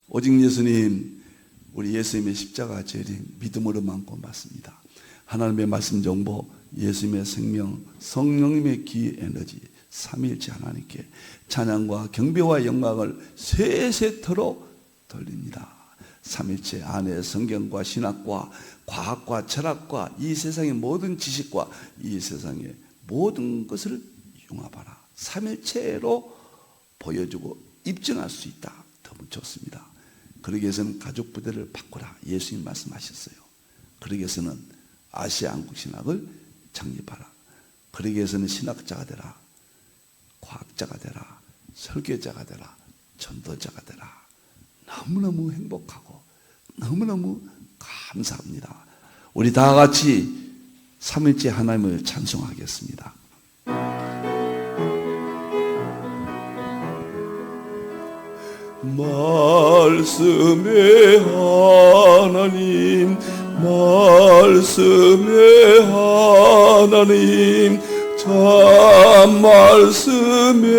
오직 예수님, 우리 예수님의 십자가 재림 믿음으로만 고맙습니다. 하나님의 말씀 정보, 예수님의 생명, 성령님의 기 에너지, 삼위일체 하나님께 찬양과 경배와 영광을 세세토록 돌립니다. 삼위일체 안에 성경과 신학과 과학과 철학과 이 세상의 모든 지식과 이 세상의 모든 것을 융합하라. 삼위일체로 보여주고 입증할 수 있다. 너무 좋습니다. 그러기 위해서는 가족 부대를 바꾸라. 예수님 말씀하셨어요. 그러기 위해서는 아시아 한국신학을 창립하라. 그러기 위해서는 신학자가 되라. 과학자가 되라. 설교자가 되라. 전도자가 되라. 너무너무 행복하고 너무너무 감사합니다. 우리 다 같이 삼위일체 하나님을 찬송하겠습니다. 말씀의 하나님, 말씀의 하나님, 참 말씀의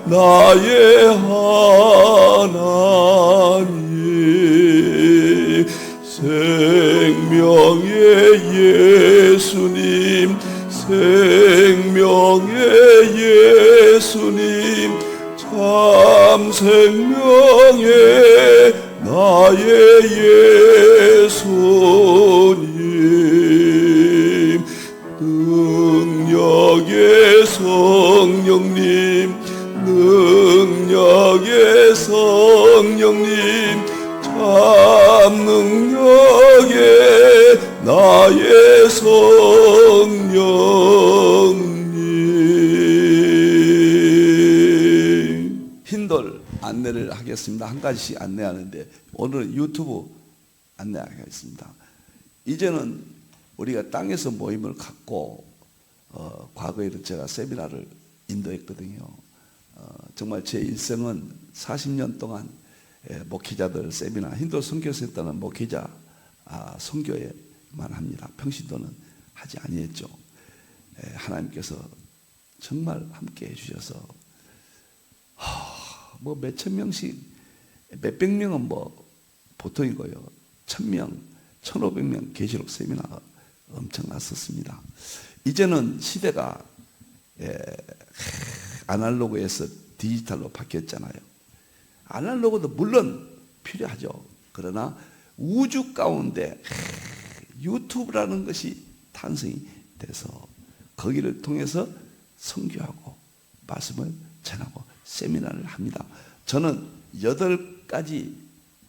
나의 하나님, 생명의 예수님, 생명의 예수님, 참 생명의 나의 예수님, 능력의 성령님, 능력의 성령님, 참 능력의 나의 성령님. 힌돌 안내를 하겠습니다. 한 가지씩 안내하는데 오늘은 유튜브 안내하겠습니다. 이제는 우리가 땅에서 모임을 갖고 과거에도 제가 세미나를 인도했거든요. 정말 제 일생은 40년 동안 목회자들 세미나, 힌두 선교센터는 목회자 선교에만 합니다. 평신도는 하지 아니했죠. 하나님께서 정말 함께 해주셔서 뭐 몇천 명씩, 몇백 명은 뭐 보통이고요. 1000명, 1500명 계시록 세미나가 엄청났었습니다. 이제는 시대가 아날로그에서 디지털로 바뀌었잖아요. 아날로그도 물론 필요하죠. 그러나 우주 가운데 유튜브라는 것이 탄생이 돼서 거기를 통해서 선교하고 말씀을 전하고 세미나를 합니다. 저는 8가지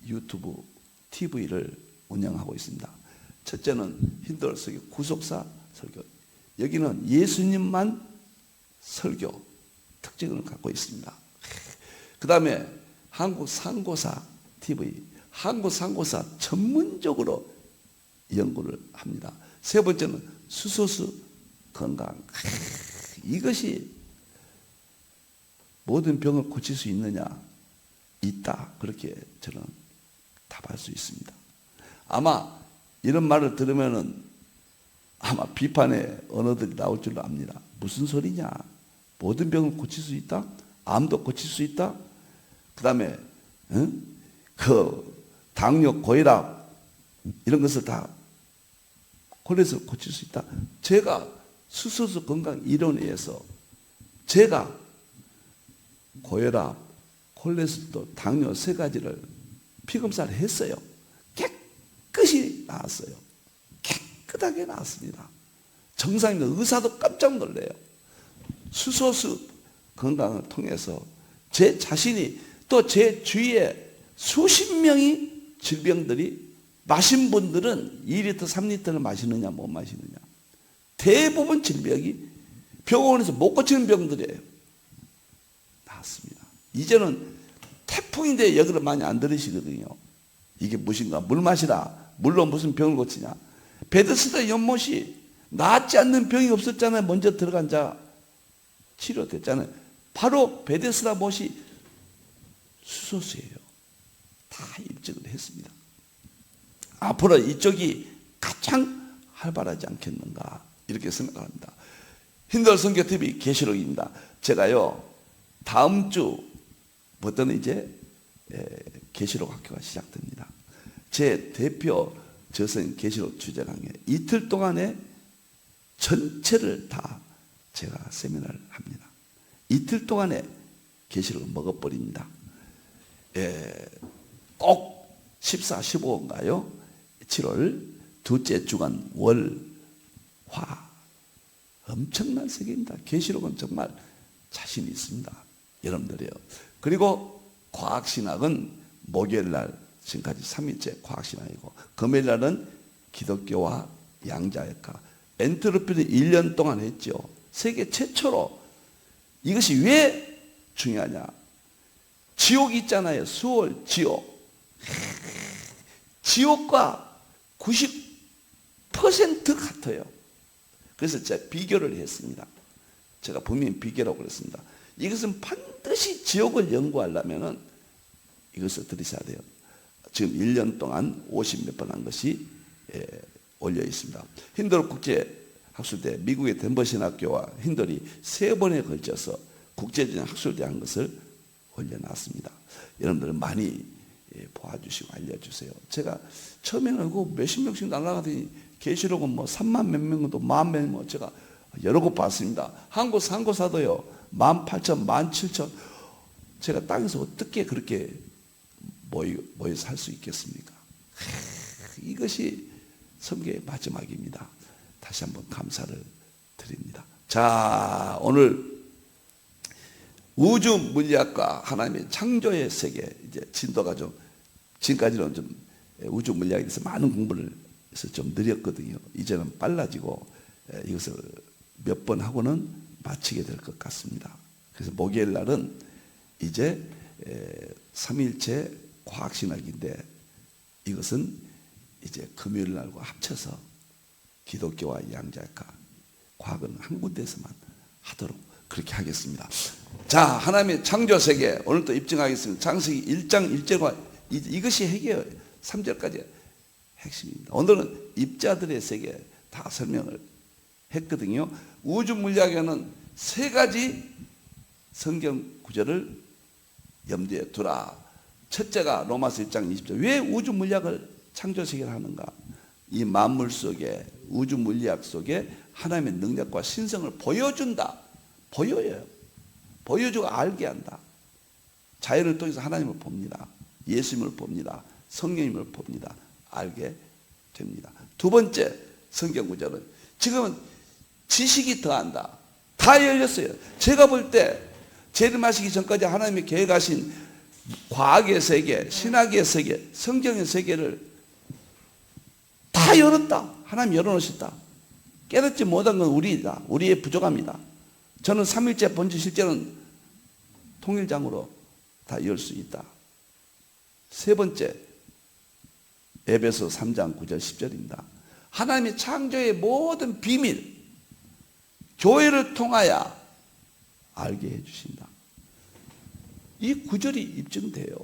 유튜브 TV를 운영하고 있습니다. 첫째는 힌두 설교 구속사 설교. 여기는 예수님만 설교 특징을 갖고 있습니다. 그 다음에 한국 상고사 TV, 한국 상고사 전문적으로 연구를 합니다. 세 번째는 수소수 건강. 이것이 모든 병을 고칠 수 있느냐? 있다. 그렇게 저는 답할 수 있습니다. 아마 이런 말을 들으면은 아마 비판의 언어들이 나올 줄로 압니다. 무슨 소리냐? 모든 병을 고칠 수 있다? 암도 고칠 수 있다? 그 다음에 그 당뇨, 고혈압 이런 것을 다 콜레스테롤 고칠 수 있다? 제가 수소수 건강 이론에 의해서 제가 고혈압, 콜레스테롤, 당뇨 3가지를 피검사를 했어요. 깨끗이 나았어요. 깨끗하게 나았습니다. 정상입니다. 의사도 깜짝 놀래요. 수소수 건강을 통해서 제 자신이 또 제 주위에 수십 명이 질병들이 마신 분들은 2리터, 3리터를 마시느냐 못 마시느냐. 대부분 질병이 병원에서 못 고치는 병들이에요. 나왔습니다. 이제는 태풍인데 여기를 많이 안 들으시거든요. 이게 무엇인가? 물 마시라. 물로 무슨 병을 고치냐? 베데스다 연못이 낫지 않는 병이 없었잖아요. 먼저 들어간 자 치료됐잖아요. 바로 베데스다 못이 수소수예요. 다 입증을 했습니다. 앞으로 이쪽이 가장 활발하지 않겠는가 이렇게 생각합니다. 힌두 선교TV 계시록입니다. 제가요 다음 주부터는 이제 계시록 학교가 시작됩니다. 제 대표 저선 계시록 주제 강의 이틀 동안에 전체를 다 제가 세미나를 합니다. 이틀 동안에 계시록을 먹어버립니다. 꼭 14, 15인가요? 7월 둘째 주간 월, 화 엄청난 세계입니다. 계시록은 정말 자신이 있습니다. 여러분들이요. 그리고 과학신학은 목요일날 지금까지 3일째 과학신학이고 금요일날은 기독교와 양자역학 엔트로피를 1년 동안 했죠. 세계 최초로. 이것이 왜 중요하냐? 지옥이 있잖아요. 수월 지옥. 지옥과 90% 같아요. 그래서 제가 비교를 했습니다. 제가 분명히 비교라고 그랬습니다. 이것은 반드시 지옥을 연구하려면 이것을 들으셔야 돼요. 지금 1년 동안 50몇 번 한 것이 올려 있습니다. 힌들 국제학술대 미국의 덴버 신학교와 힌들이 3번에 걸쳐서 국제적인 학술대 한 것을 올려놨습니다. 여러분들 많이 보아주시고 알려주세요. 제가 처음에는 그 몇십 명씩 날아가더니 계시록은 뭐 3만 몇 명도 1만 명 뭐 제가 여러 곳 봤습니다. 한 곳 사도요 18,000, 17,000 제가 땅에서 어떻게 그렇게 모여서 할 수 있겠습니까? 이것이 성경의 마지막입니다. 다시 한번 감사를 드립니다. 자, 오늘 우주 물리학과 하나님의 창조의 세계 이제 진도가 좀 지금까지는 좀 우주 물리학에 대해서 많은 공부를 해서 좀 느렸거든요. 이제는 빨라지고 이것을 몇 번 하고는 마치게 될 것 같습니다. 그래서 목요일 날은 이제 3일째 과학신학인데 이것은 이제 금요일 날과 합쳐서 기독교와 양자역학 과학은 한 군데에서만 하도록 그렇게 하겠습니다. 자, 하나님의 창조세계 오늘 또 입증하겠습니다. 창세기 1장 1절과 이것이 핵이에요. 3절까지 핵심입니다. 오늘은 입자들의 세계 다 설명을 했거든요. 우주 물리학에는 3가지 성경 구절을 염두에 두라. 첫째가 로마서 1장 20절. 왜 우주 물리학을 창조세계를 하는가? 이 만물 속에 우주 물리학 속에 하나님의 능력과 신성을 보여준다. 보여요. 보여주고 알게 한다. 자연을 통해서 하나님을 봅니다. 예수님을 봅니다. 성령님을 봅니다. 알게 됩니다. 두 번째 성경 구절은 지금은 지식이 더한다. 다 열렸어요. 제가 볼 때 재림하시기 전까지 하나님이 계획하신 과학의 세계, 신학의 세계, 성경의 세계를 다 열었다. 하나님 열어놓으셨다. 깨닫지 못한 건 우리이다. 우리의 부족합니다. 저는 3일째 본주 실제는 통일장으로 다 열 수 있다. 세 번째, 에베소 3장 9절 10절입니다. 하나님의 창조의 모든 비밀, 교회를 통하여 알게 해주신다. 이 구절이 입증돼요.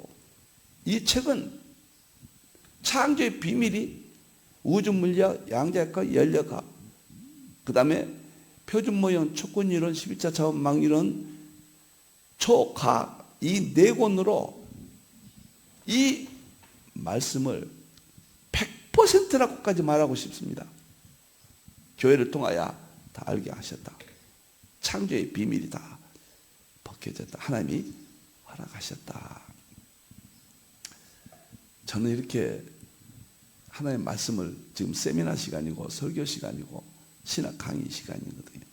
이 책은 창조의 비밀이 우주물리학, 양자역학, 연력학, 그 다음에 표준모형, 촉근이론, 11차 차원망이론, 초과학 이 4권으로 이 말씀을 100%라고까지 말하고 싶습니다. 교회를 통하여 다 알게 하셨다. 창조의 비밀이 다 벗겨졌다. 하나님이 허락하셨다. 저는 이렇게 하나님의 말씀을 지금 세미나 시간이고 설교 시간이고 신학 강의 시간이거든요.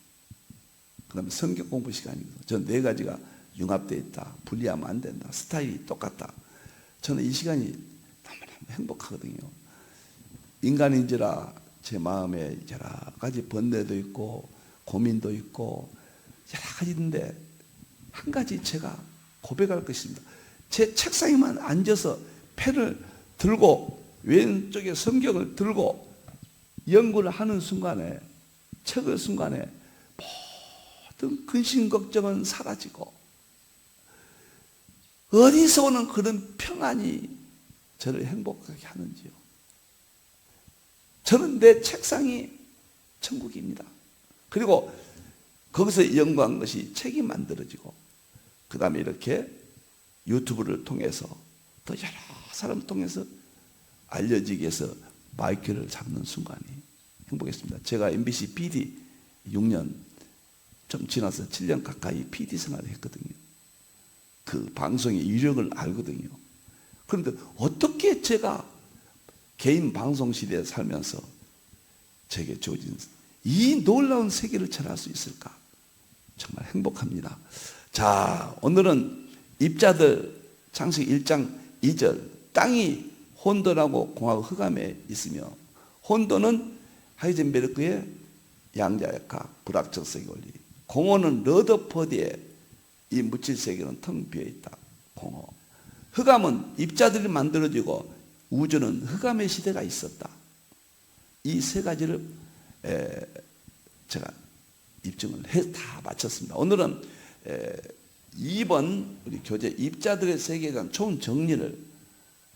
그 다음에 성경 공부 시간이거든요. 저는 4가지가 융합되어 있다. 분리하면 안 된다. 스타일이 똑같다. 저는 이 시간이 너무너무 행복하거든요. 인간인지라 제 마음에 여러 가지 번뇌도 있고 고민도 있고 여러 가지 있는데 한 가지 제가 고백할 것입니다. 제 책상에만 앉아서 펜을 들고 왼쪽에 성경을 들고 연구를 하는 순간에 책을 순간에 모든 근심 걱정은 사라지고 어디서 오는 그런 평안이 저를 행복하게 하는지요. 저는 내 책상이 천국입니다. 그리고 거기서 연구한 것이 책이 만들어지고 그 다음에 이렇게 유튜브를 통해서 또 여러 사람을 통해서 알려지기 위해서 마이크를 잡는 순간이 행복했습니다. 제가 MBC PD 6년 좀 지나서 7년 가까이 PD 생활을 했거든요. 그 방송의 위력을 알거든요. 그런데 어떻게 제가 개인 방송 시대에 살면서 제게 주어진 이 놀라운 세계를 전할 수 있을까? 정말 행복합니다. 자, 오늘은 입자들 창세기 1장 2절 땅이 혼돈하고 공하고 흑암에 있으며, 혼돈은 하이젠베르크의 양자역학 불확정 세계 원리, 공허는 러더퍼드의 이 물질 세계는 텅 비어 있다. 공허. 흑암은 입자들이 만들어지고 우주는 흑암의 시대가 있었다. 이 세 가지를 제가 입증을 해 다 마쳤습니다. 오늘은 2번 우리 교재 입자들의 세계에 대한 총 정리를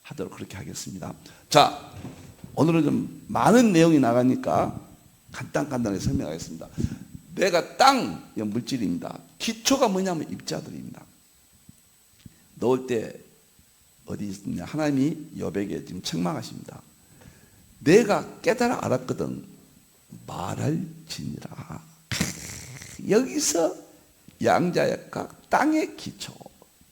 하도록 그렇게 하겠습니다. 자, 오늘은 좀 많은 내용이 나가니까 간단하게 설명하겠습니다. 내가 땅, 물질입니다. 기초가 뭐냐면 입자들입니다. 넣을 때 어디 있느냐? 하나님이 욥에게 지금 책망하십니다. 내가 깨달아 알았거든 말할지니라. 여기서 양자역학 땅의 기초,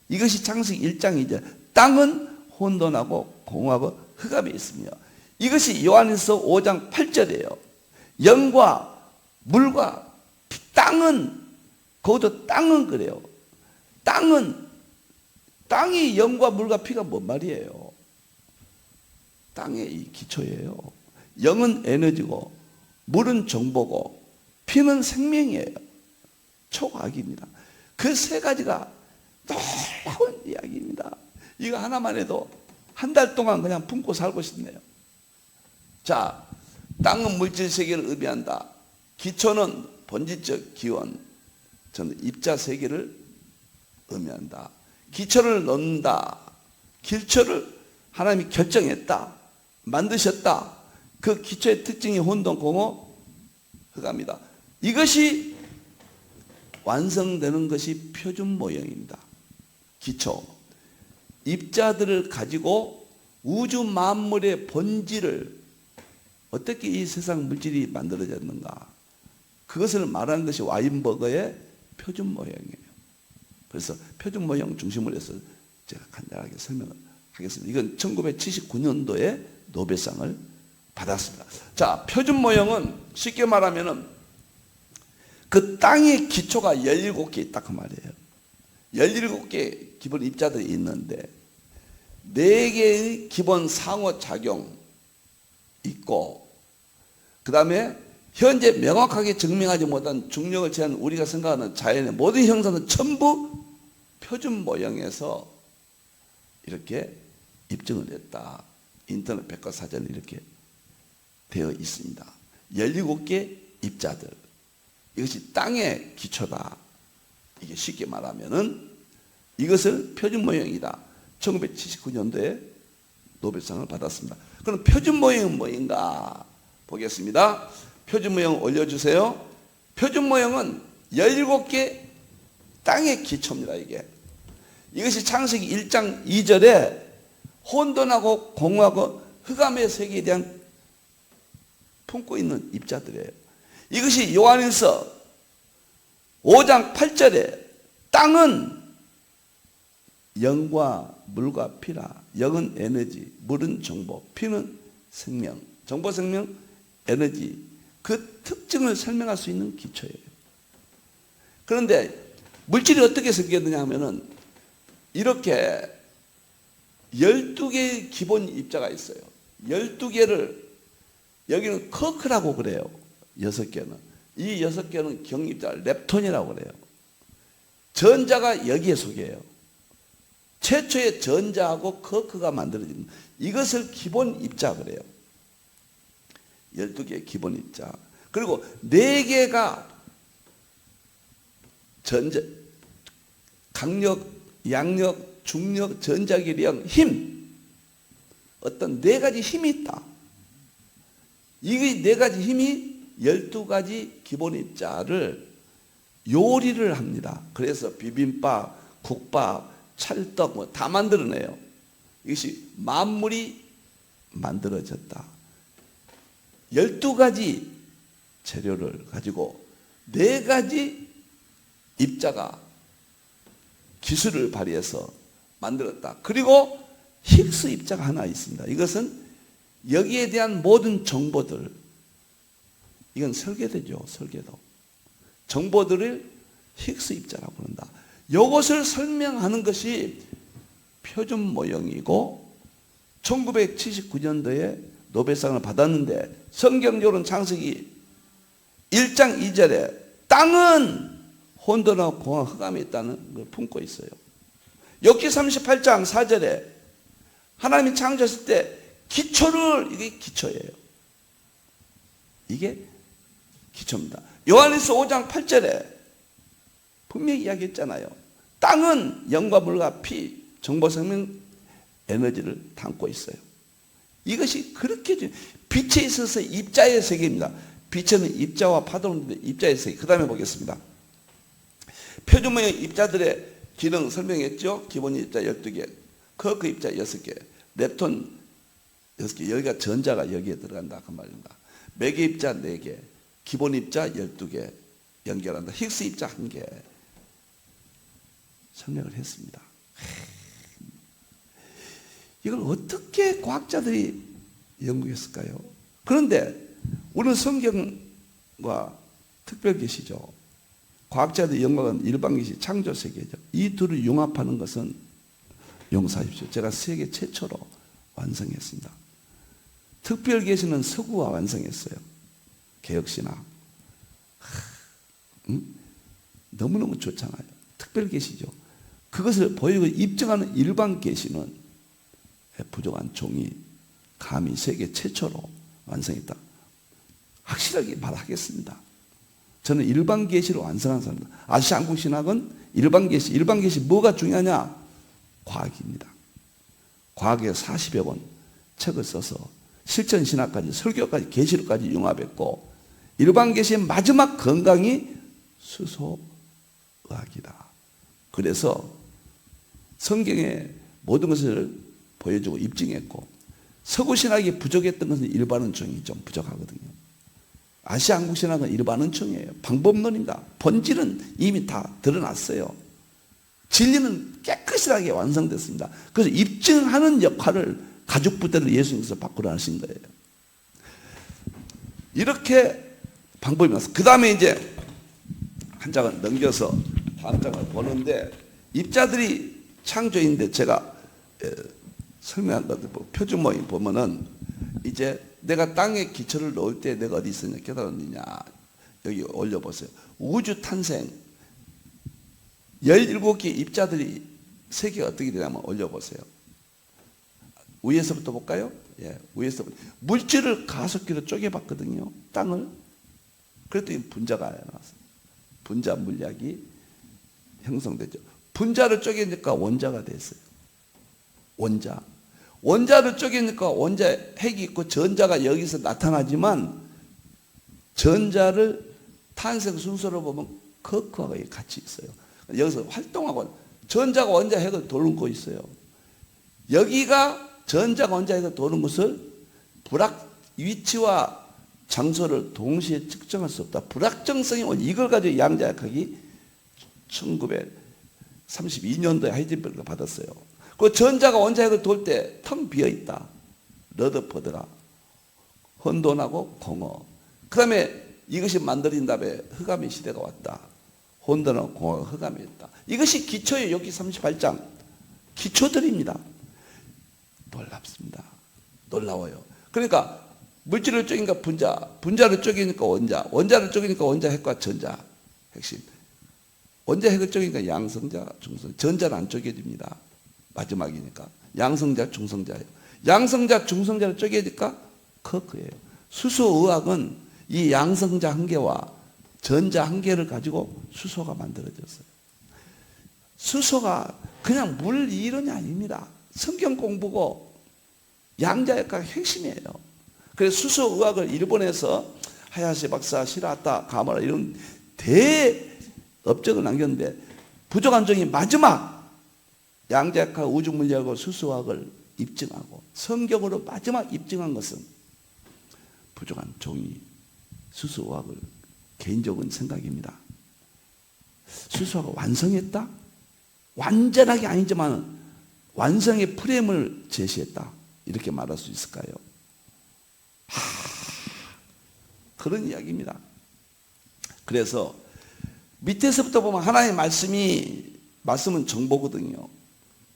이것이 창세기 1장 2절 땅은 혼돈하고 공하고 흑암에 있으며, 이것이 요한일서 5장 8절이에요. 영과 물과 땅은, 거기도 땅은 그래요. 땅이 영과 물과 피가 뭔 말이에요? 땅의 이 기초예요. 영은 에너지고 물은 정보고 피는 생명이에요. 초과학입니다. 그 세 가지가 놀라운 이야기입니다. 이거 하나만 해도 한 달 동안 그냥 품고 살고 싶네요. 자, 땅은 물질 세계를 의미한다. 기초는 본질적 기원, 저는 입자 세계를 의미한다. 기초를 넣는다. 기초를 하나님이 결정했다. 만드셨다. 그 기초의 특징이 혼돈, 공허, 흑암이다. 이것이 완성되는 것이 표준 모형입니다. 기초. 입자들을 가지고 우주 만물의 본질을, 어떻게 이 세상 물질이 만들어졌는가, 그것을 말하는 것이 와인버거의 표준 모형이에요. 그래서 표준 모형 중심으로 해서 제가 간단하게 설명을 하겠습니다. 이건 1979년도에 노벨상을 받았습니다. 자, 표준 모형은 쉽게 말하면은 그 땅의 기초가 17개 있다 그 말이에요. 17개 기본 입자들이 있는데 4개의 기본 상호작용 있고, 그 다음에 현재 명확하게 증명하지 못한 중력을 제한 우리가 생각하는 자연의 모든 형상은 전부 표준 모형에서 이렇게 입증을 했다. 인터넷 백과사전에 이렇게 되어 있습니다. 17개 입자들, 이것이 땅의 기초다. 이게 쉽게 말하면은 이것을 표준 모형이다. 1979년도에 노벨상을 받았습니다. 그럼 표준 모형은 뭐인가 보겠습니다. 표준 모형 올려주세요. 표준 모형은 17개 땅의 기초입니다. 이것이 창세기 1장 2절에 혼돈하고 공허하고 흑암의 세계에 대한 품고 있는 입자들이에요. 이것이 요한일서 5장 8절에 땅은 영과 물과 피라. 영은 에너지, 물은 정보, 피는 생명. 정보, 생명, 에너지. 그 특징을 설명할 수 있는 기초예요. 그런데 물질이 어떻게 생겼느냐 하면은 이렇게 12개의 기본 입자가 있어요. 12개를 여기는 커크라고 그래요. 6개는. 이 6개는 경입자, 렙톤이라고 그래요. 전자가 여기에 속해요. 최초의 전자하고 커크가 만들어진 이것을 기본 입자 그래요. 12개의 기본 입자. 그리고 4개가 전자, 강력, 양력, 중력, 전자기력, 힘. 어떤 4가지 힘이 있다. 이 4가지 힘이 12가지 기본 입자를 요리를 합니다. 그래서 비빔밥, 국밥, 찰떡 다 만들어내요. 이것이 만물이 만들어졌다. 12가지 재료를 가지고 4가지 입자가 기술을 발휘해서 만들었다. 그리고 힉스 입자가 하나 있습니다. 이것은 여기에 대한 모든 정보들, 이건 설계도죠. 설계도. 정보들을 힉스 입자라고 부른다. 이것을 설명하는 것이 표준 모형이고 1979년도에 노벨상을 받았는데 성경적으로는 창세기 1장 2절에 땅은 혼돈하고 공허 흑암이 있다는 걸 품고 있어요. 욥기 38장 4절에 하나님이 창조했을 때 기초를, 이게 기초예요. 이게 기초입니다. 요한일서 5장 8절에 분명히 이야기했잖아요. 땅은 영과 물과 피, 정보, 생명, 에너지를 담고 있어요. 이것이 그렇게 빛에 있어서 입자의 세계입니다. 빛에는 입자와 파동인데 입자의 세계. 그 다음에 보겠습니다. 표준 모형 입자들의 기능 설명했죠. 기본 입자 12개, 쿼크 입자 6개, 렙톤 6개, 여기가 전자가 여기에 들어간다 그 말입니다. 매개 입자 4개, 기본 입자 12개 연결한다. 힉스 입자 1개 설명을 했습니다. 이걸 어떻게 과학자들이 연구했을까요? 그런데 우리는 성경과 특별계시죠. 과학자들의 연구는 일반계시, 창조세계죠. 이 둘을 융합하는 것은 용서하십시오. 제가 세계 최초로 완성했습니다. 특별계시는 서구가 완성했어요. 개혁신학. 너무너무 좋잖아요. 특별계시죠. 그것을 보이고 입증하는 일반계시는 부족한 종이 감히 세계 최초로 완성했다. 확실하게 말하겠습니다. 저는 일반 계시를 완성한 사람입니다. 아시아 한국 신학은 일반 계시 뭐가 중요하냐? 과학입니다. 과학에 40여 권 책을 써서 실천 신학까지 설교까지 계시록까지 융합했고 일반 계시의 마지막 건강이 수소의학이다. 그래서 성경의 모든 것을 보여주고 입증했고 서구 신학이 부족했던 것은 일반은총이 좀 부족하거든요. 아시아 한국 신학은 일반은총이에요. 방법론입니다. 본질은 이미 다 드러났어요. 진리는 깨끗하게 완성됐습니다. 그래서 입증하는 역할을 가죽 부대를 예수님께서 바꾸려 하신 거예요. 이렇게 방법이 많습니다. 그 다음에 이제 한 장을 넘겨서 다음 장을 보는데 입자들이 창조인데 제가 설명한 것들 표준 모임 보면은 이제 내가 땅에 기초를 놓을 때 내가 어디 있었냐 깨달았느냐 여기 올려보세요. 우주 탄생 17개 입자들이 세계가 어떻게 되냐면 올려보세요. 위에서부터 볼까요? 예, 위에서부터 물질을 가속기로 쪼개봤거든요. 땅을. 그랬더니 분자가 나왔어요. 분자 물리학이 형성되죠. 분자를 쪼개니까 원자가 됐어요. 원자. 원자를 쪼개니까 원자 핵이 있고 전자가 여기서 나타나지만 전자를 탄생 순서로 보면 쿼크하고 같이 있어요. 여기서 활동하고 전자가 원자 핵을 돌고 있어요. 여기가 전자가 원자 핵을 도는 것을 위치와 장소를 동시에 측정할 수 없다. 불확정성이 온 이걸 가지고 양자역학이 1932년도에 하이젠베르그가 받았어요. 그 전자가 원자핵을 돌 때 텅 비어 있다. 러더퍼드가 혼돈하고 공허. 그 다음에 이것이 만들어진 다음에 흑암의 시대가 왔다. 혼돈하고 공허가 흑암이 있다. 이것이 기초예요. 욥기 38장 기초들입니다. 놀랍습니다. 놀라워요. 그러니까 물질을 쪼개니까 분자, 분자를 쪼개니까 원자, 원자를 쪼개니까 원자 핵과 전자 핵심. 원자 핵을 쪼개니까 양성자, 중성자. 전자는 안 쪼개집니다. 마지막이니까. 양성자, 중성자예요. 양성자, 중성자를 쪼개니까 쿼크예요. 수소의학은 이 양성자 한 개와 전자 한 개를 가지고 수소가 만들어졌어요. 수소가 그냥 물 이론이 아닙니다. 성경 공부고 양자역학 핵심이에요. 그래서 수소의학을 일본에서 하야시 박사, 시라타, 가마라 이런 대업적을 남겼는데 부족한 종이 마지막 양자역학, 우주물리학과 수소학을 입증하고 성경으로 마지막 입증한 것은 부족한 종이 수수오학을 개인적인 생각입니다. 수수오학을 완성했다? 완전하게 아니지만 완성의 프레임을 제시했다. 이렇게 말할 수 있을까요? 그런 이야기입니다. 그래서 밑에서부터 보면 하나님의 말씀은 정보거든요.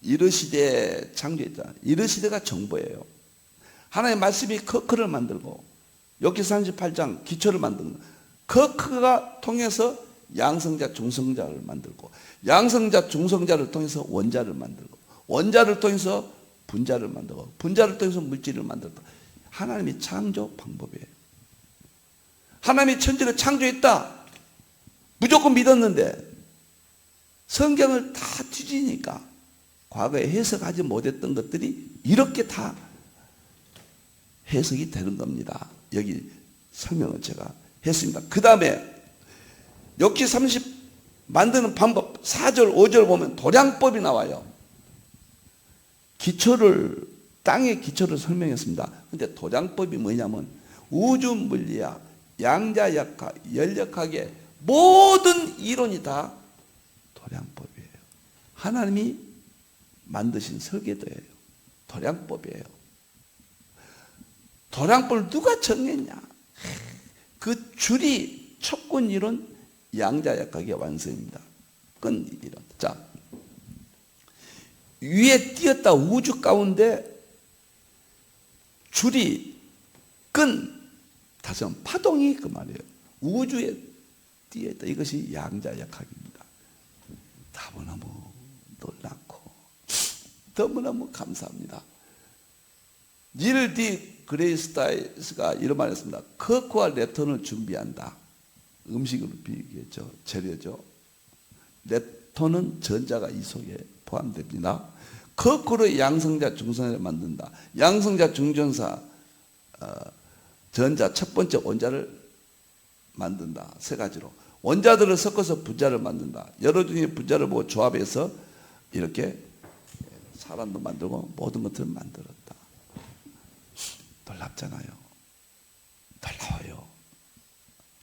이르시되 창조했다. 이르시되가 정보예요. 하나님의 말씀이 커크를 만들고 욥기 38장 기초를 만드는 커크가 통해서 양성자 중성자를 만들고 양성자 중성자를 통해서 원자를 만들고 원자를 통해서 분자를 만들고 분자를 통해서 물질을 만들다. 하나님의 창조 방법이에요. 하나님이 천지를 창조했다. 무조건 믿었는데 성경을 다 뒤지니까 과거에 해석하지 못했던 것들이 이렇게 다 해석이 되는 겁니다. 여기 설명을 제가 했습니다. 그 다음에 욥기 30 만드는 방법 4절 5절 보면 도량법이 나와요. 기초를 땅의 기초를 설명했습니다. 근데 도량법이 뭐냐면 우주 물리학, 양자역학, 열역학의 모든 이론이 다 도량법이에요. 하나님이 만드신 설계도예요. 도량법이에요. 도량법을 누가 정했냐? 그 줄이 촉군 이론, 양자역학의 완성입니다. 끈 이론. 자, 위에 띄었다 우주 가운데 줄이 끈 다시 한번 파동이 그 말이에요. 우주에 띄었다. 이것이 양자역학입니다. 너무너무 놀랍고 너무너무 감사합니다. 닐 디 그레이스타이스가 이런 말을 했습니다. 커크와 렙톤을 준비한다. 음식으로 비교했죠. 재료죠. 렙톤은 전자가 이 속에 포함됩니다. 거꾸로 양성자 중성자를 만든다. 양성자 중전사 전자 첫 번째 원자를 만든다. 세 가지로 원자들을 섞어서 분자를 만든다. 여러 종의 분자를 보고 조합해서 이렇게 사람도 만들고 모든 것들을 만들었다. 놀랍잖아요. 놀라워요.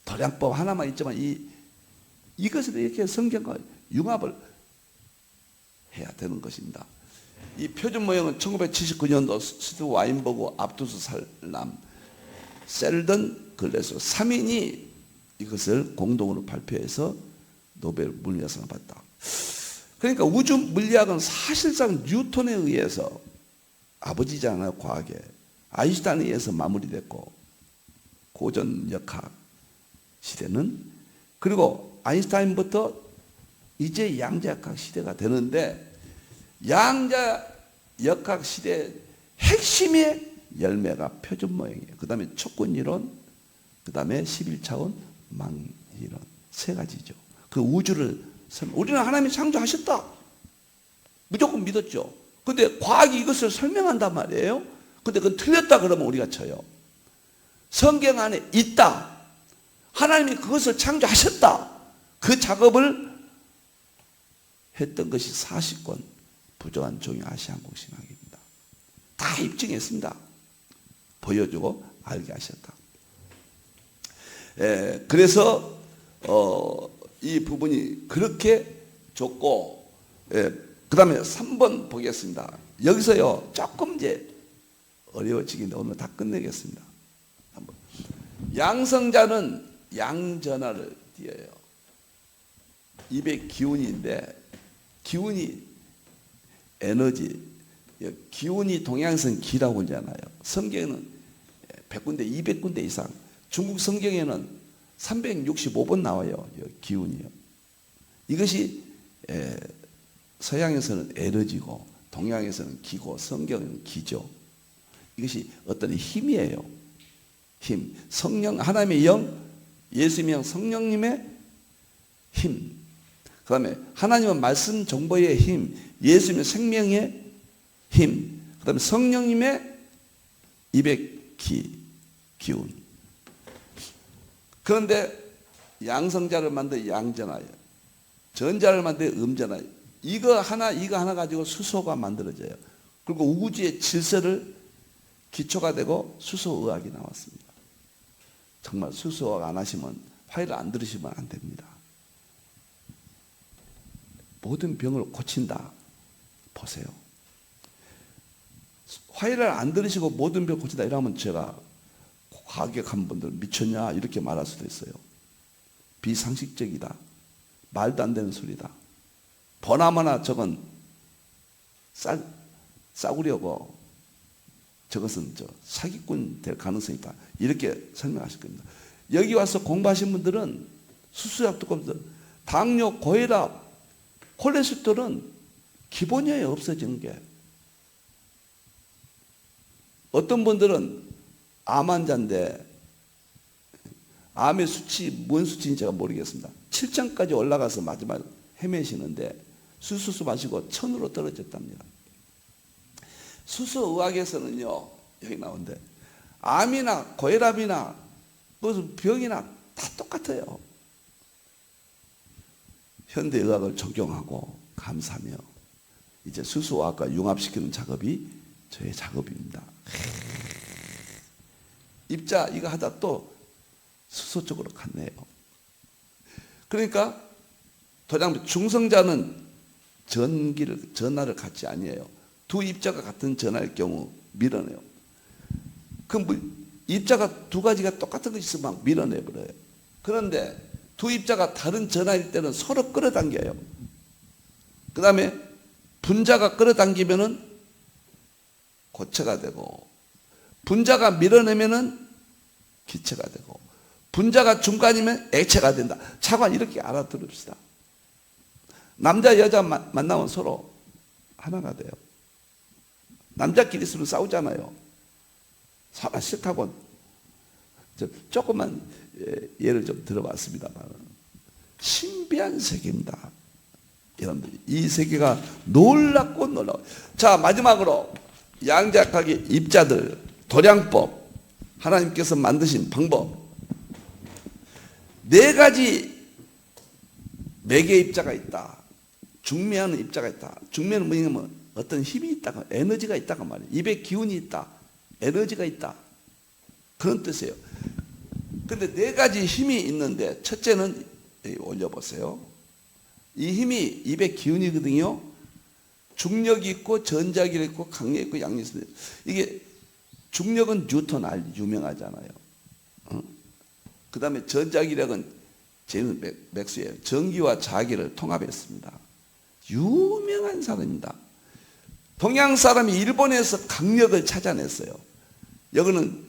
도량법 하나만 있지만 이것을 이렇게 성경과 융합을 해야 되는 것입니다. 이 표준 모형은 1979년도 스티브 와인버그, 압두스 살람, 셀던 글래스 3인이 이것을 공동으로 발표해서 노벨 물리학상을 받았다. 그러니까 우주 물리학은 사실상 뉴턴에 의해서 아버지잖아요. 과학에 아인슈타인에 의해서 마무리됐고 고전 역학 시대는 그리고 아인슈타인부터 이제 양자역학 시대가 되는데 양자역학 시대의 핵심의 열매가 표준 모형이에요. 그 다음에 촉근이론, 그 다음에 11차원 망이론 세 가지죠. 그 우주를 우리는 하나님이 창조하셨다. 무조건 믿었죠. 근데 과학이 이것을 설명한단 말이에요. 근데 그건 틀렸다 그러면 우리가 쳐요. 성경 안에 있다. 하나님이 그것을 창조하셨다. 그 작업을 했던 것이 40권 부족한 종이 아시안국 신학입니다. 다 입증했습니다. 보여주고 알게 하셨다. 그래서 이 부분이 그렇게 좋고 그 다음에 3번 보겠습니다. 여기서요 조금 이제 어려워지긴데 오늘 다 끝내겠습니다. 한번. 양성자는 양전하를 띄어요. 입에 기운인데 기운이 에너지, 기운이 동양성 기라고 하잖아요. 성경에는 100군데, 200군데 이상. 중국 성경에는 365번 나와요. 기운이요. 이것이 서양에서는 에너지고 동양에서는 기고 성경은 기죠. 이것이 어떤 힘이에요. 힘. 성령, 하나님의 영, 예수님의 영, 성령님의 힘. 그 다음에 하나님은 말씀 정보의 힘, 예수님의 생명의 힘, 그 다음에 성령님의 입의 기운. 그런데 양성자를 만들 양전하여, 전자를 만들 음전하여, 이거 하나 가지고 수소가 만들어져요. 그리고 우주의 질서를 기초가 되고 수소의학이 나왔습니다. 정말 수소의학 안 하시면, 화해를 안 들으시면 안 됩니다. 모든 병을 고친다. 보세요. 화해를 안 들으시고 모든 병을 고친다 이러면 제가 과격한 분들 미쳤냐 이렇게 말할 수도 있어요. 비상식적이다. 말도 안 되는 소리다. 보나마나 저건 싸구려고 저것은 사기꾼 될 가능성이 있다. 이렇게 설명하실 겁니다. 여기 와서 공부하신 분들은 수수약 듣고 당뇨, 고혈압, 콜레스테롤은 기본이에요. 없어지는 게. 어떤 분들은 암 환자인데 암의 수치, 뭔 수치인지 제가 모르겠습니다. 7천까지 올라가서 마지막 헤매시는데 수수수 마시고 1000으로 떨어졌답니다. 수소의학에서는요, 여기 나오는데 암이나 고혈압이나 무슨 병이나 다 똑같아요. 현대의학을 적용하고 감사하며 이제 수소의학과 융합시키는 작업이 저의 작업입니다. 입자 이거 하다 또 수소 쪽으로 갔네요. 그러니까 도장 중성자는 전하를 같이 아니에요. 두 입자가 같은 전하일 경우 밀어내요. 그럼 입자가 두 가지가 똑같은 것이 있으면 막 밀어내버려요. 그런데 두 입자가 다른 전하일 때는 서로 끌어당겨요. 그 다음에 분자가 끌어당기면은 고체가 되고, 분자가 밀어내면은 기체가 되고, 분자가 중간이면 액체가 된다. 차관 이렇게 알아들읍시다. 남자 여자 만나면 서로 하나가 돼요. 남자끼리 있으면 싸우잖아요. 서로 싫다고. 조금만 예를 좀 들어봤습니다만 신비한 세계입니다. 여러분들 이 세계가 놀랍고 놀라워요. 자, 마지막으로 양자역학의 입자들 도량법, 하나님께서 만드신 방법, 4가지 매개 입자가 있다. 중매하는 입자가 있다. 중매는 뭐냐면 어떤 힘이 있다가, 에너지가 있다가 말이에요. 입에 기운이 있다, 에너지가 있다, 그런 뜻이에요. 근데 4가지 힘이 있는데, 첫째는 여기 올려보세요. 이 힘이 입에 기운이거든요. 중력이 있고 전자기가 있고 강력이 있고 양력이 있습니다. 이게 중력은 뉴턴 유명하잖아요. 그 다음에 전자기력은 제임스 맥스웰, 전기와 자기를 통합했습니다. 유명한 사람입니다. 동양 사람이 일본에서 강력을 찾아냈어요. 여기는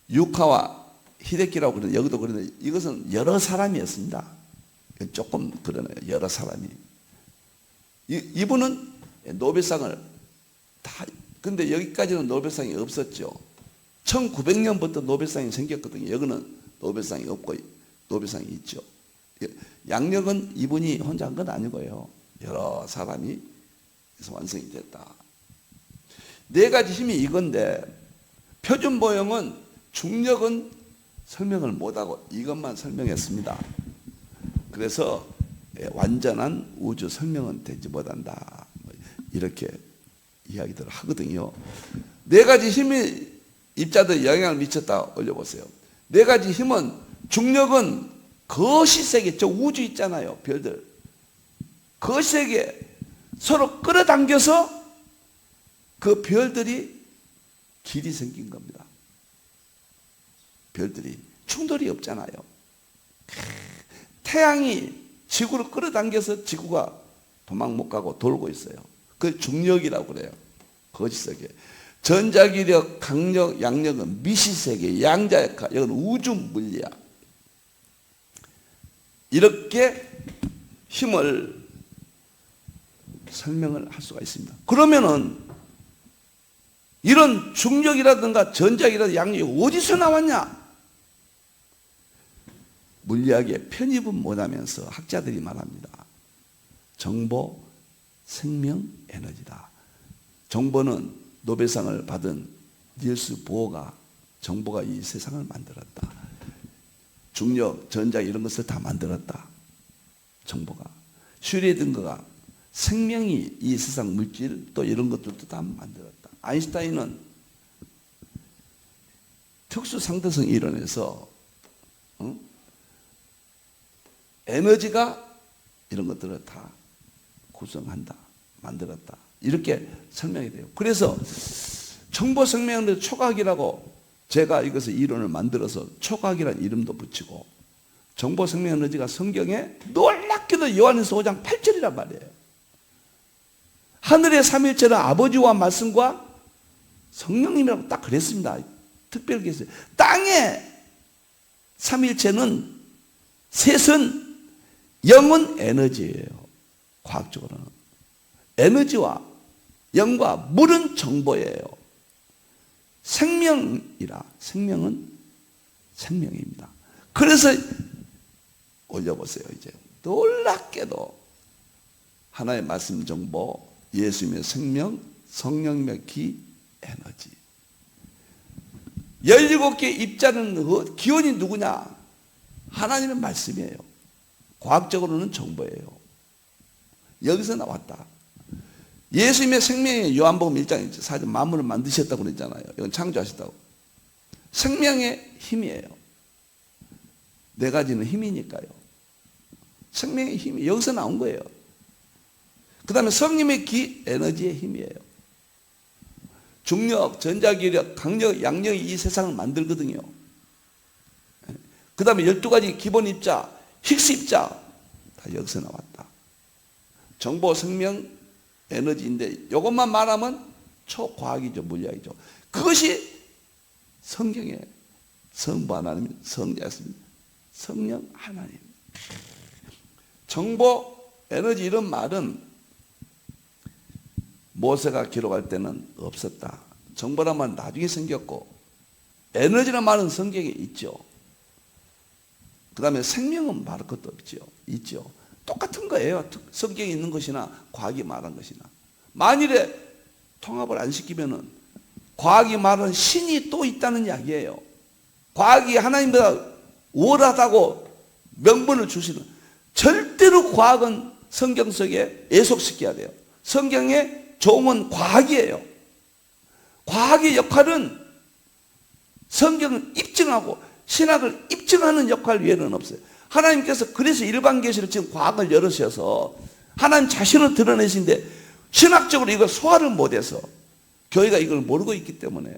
유카와 히데키라고 그러는데, 여기도 그러는데 이것은 여러 사람이었습니다. 조금 그러네요. 여러 사람이. 이분은 노벨상을 다, 근데 여기까지는 노벨상이 없었죠. 1900년부터 노벨상이 생겼거든요. 여기는 노벨상이 없고 노벨상이 있죠. 양력은 이분이 혼자 한 건 아니고요. 여러 사람이 그래서 완성이 됐다. 4가지 힘이 이건데, 표준보형은 중력은 설명을 못하고 이것만 설명했습니다. 그래서 완전한 우주 설명은 되지 못한다, 이렇게 이야기들을 하거든요. 4가지 힘이 입자들 영향을 미쳤다 올려보세요. 4가지 힘은, 중력은 거시 세계, 저 우주 있잖아요, 별들, 거시 세계 서로 끌어당겨서 그 별들이 길이 생긴 겁니다. 별들이 충돌이 없잖아요. 태양이 지구를 끌어당겨서 지구가 도망 못 가고 돌고 있어요. 그걸 중력이라고 그래요. 거시세계. 전자기력, 강력, 양력은 미시세계, 양자역학, 이건 우주 물리학. 이렇게 힘을 설명을 할 수가 있습니다. 그러면은 이런 중력이라든가 전자기라든가 양력이 어디서 나왔냐? 물리학의 편입은 못하면서 학자들이 말합니다. 정보, 생명, 에너지다. 정보는 노벨상을 받은 닐스 보어가 정보가 이 세상을 만들었다. 중력, 전자 이런 것을 다 만들었다. 정보가. 슈레딩거가 생명이 이 세상 물질 또 이런 것들도 다 만들었다. 아인슈타인은 특수 상대성 이론에서 에너지가 이런 것들을 다 구성한다, 만들었다. 이렇게 설명이 돼요. 그래서 정보생명의 초과학이라고 제가 이것을 이론을 만들어서 초과학이라는 이름도 붙이고, 정보생명 에너지가 성경에 놀랍게도 요한일서 5장 8절이란 말이에요. 하늘의 삼일체는 아버지와 말씀과 성령님이라고 딱 그랬습니다. 특별히 했어요. 땅의 삼일체는 셋은 영은 에너지예요. 과학적으로는 에너지와 영과 물은 정보예요. 생명이라, 생명은 생명입니다. 그래서 올려보세요. 이제 놀랍게도 하나의 말씀 정보, 예수님의 생명, 성령님의 기, 에너지. 17개 입자는 기원이 누구냐? 하나님의 말씀이에요. 과학적으로는 정보예요. 여기서 나왔다. 예수님의 생명의 요한복음 1장 4절 만물을 만드셨다고 그랬잖아요. 이건 창조하셨다고. 생명의 힘이에요. 네 가지는 힘이니까요. 생명의 힘이 여기서 나온 거예요. 그 다음에 성령의 기, 에너지의 힘이에요. 중력, 전자기력, 강력, 양력이 이 세상을 만들거든요. 그 다음에 12가지 기본 입자, 힉스 입자 다 여기서 나왔다. 정보, 생명, 에너지인데 이것만 말하면 초과학이죠. 물리학이죠. 그것이 성경의 성부 하나님, 성자였습니다. 성령 하나님. 정보, 에너지 이런 말은 모세가 기록할 때는 없었다. 정보란 말은 나중에 생겼고, 에너지란 말은 성경에 있죠. 그 다음에 생명은 말할 것도 없죠. 있죠. 똑같은 거예요. 성경에 있는 것이나 과학이 말한 것이나. 만일에 통합을 안 시키면은 과학이 말하는 신이 또 있다는 이야기예요. 과학이 하나님보다 우월하다고 명분을 주시는, 절대로 과학은 성경 속에 예속시켜야 돼요. 성경의 종은 과학이에요. 과학의 역할은 성경을 입증하고 신학을 입증하는 역할 외에는 없어요. 하나님께서 그래서 일반 계시를 지금 과학을 열으셔서 하나님 자신을 드러내신데 신학적으로 이걸 소화를 못해서 교회가 이걸 모르고 있기 때문에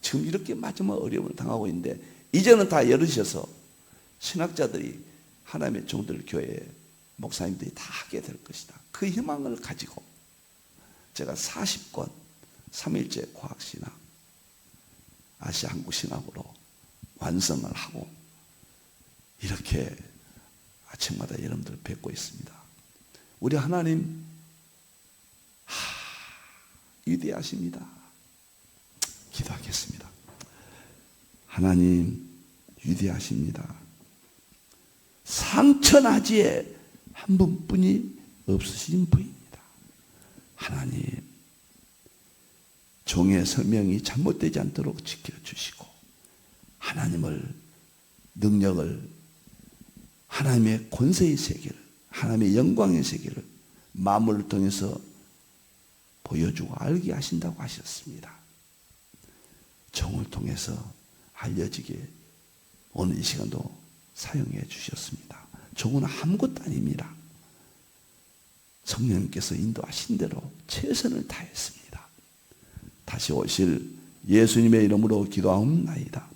지금 이렇게 마지막 어려움을 당하고 있는데, 이제는 다 열으셔서 신학자들이 하나님의 종들 교회에 목사님들이 다 하게 될 것이다. 그 희망을 가지고 제가 40권 3일째 과학신학, 아시아 한국 신학으로 완성을 하고 이렇게 아침마다 여러분들 뵙고 있습니다. 우리 하나님 위대하십니다. 기도하겠습니다. 하나님 위대하십니다. 상천하지에 한 분뿐이 없으신 분입니다. 하나님, 종의 설명이 잘못되지 않도록 지켜주시고 하나님을, 능력을, 하나님의 권세의 세계를, 하나님의 영광의 세계를 만물을 통해서 보여주고 알게 하신다고 하셨습니다. 종을 통해서 알려지게 오늘 이 시간도 사용해 주셨습니다. 종은 아무것도 아닙니다. 성령님께서 인도하신 대로 최선을 다했습니다. 다시 오실 예수님의 이름으로 기도하옵나이다.